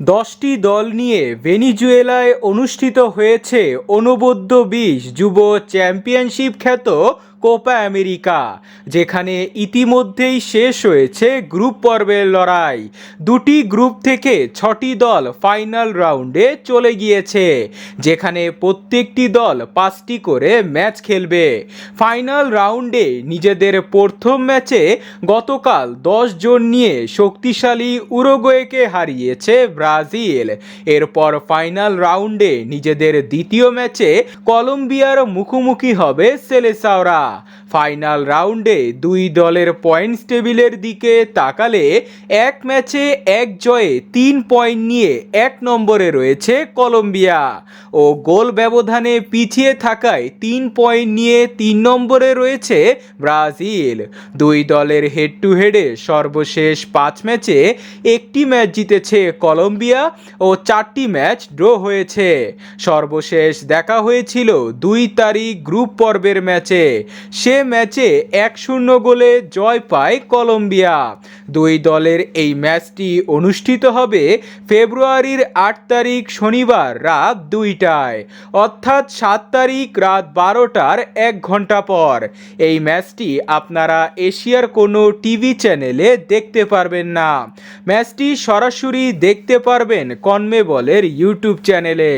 10টি দল নিয়ে ভেনেজুয়েলায় অনুষ্ঠিত হয়েছে অনূর্ধ্ব-20 যুব চ্যাম্পিয়নশিপ খ্যাত কোপা আমেরিকা, যেখানে ইতিমধ্যেই শেষ হয়েছে গ্রুপ পর্বের লড়াই। দুটি গ্রুপ থেকে 6টি দল ফাইনাল রাউন্ডে চলে গিয়েছে, যেখানে প্রত্যেকটি দল 5টি করে ম্যাচ খেলবে। ফাইনাল রাউন্ডে নিজেদের প্রথম ম্যাচে গতকাল 10 জন নিয়ে শক্তিশালী উরুগুয়েকে হারিয়েছে ব্রাজিল। এরপর ফাইনাল রাউন্ডে নিজেদের দ্বিতীয় ম্যাচে কলম্বিয়ার মুখোমুখি হবে সেলেসাওরা। ফাইনাল রাউন্ডে দুই দলের পয়েন্টস টেবিলের দিকে তাকালে এক ম্যাচে এক জয়ে 3 পয়েন্ট নিয়ে 1 নম্বরে রয়েছে কলম্বিয়া ও গোল ব্যবধানে পিছিয়ে থাকায় 3 পয়েন্ট নিয়ে 3 নম্বরে রয়েছে ব্রাজিল। দুই দলের হেড টু হেডে সর্বশেষ 5 ম্যাচে একটি ম্যাচ জিতেছে কলম্বিয়া ও 4টি ম্যাচ ড্র হয়েছে। সর্বশেষ দেখা হয়েছিল 2 তারিখ গ্রুপ পর্বের ম্যাচে। সে ম্যাচে 1-0 গোলে জয় পায় কলম্বিয়া। দুই দলের এই ম্যাচটি অনুষ্ঠিত হবে ফেব্রুয়ারির 8 তারিখ শনিবার রাত 2টায়, অর্থাৎ 7 তারিখ রাত 12টার 1 ঘন্টা পর। এই ম্যাচটি আপনারা এশিয়ার কোনো টিভি চ্যানেলে দেখতে পারবেন না। ম্যাচটি সরাসরি দেখতে পারবেন কনমেবলের ইউটিউব চ্যানেলে।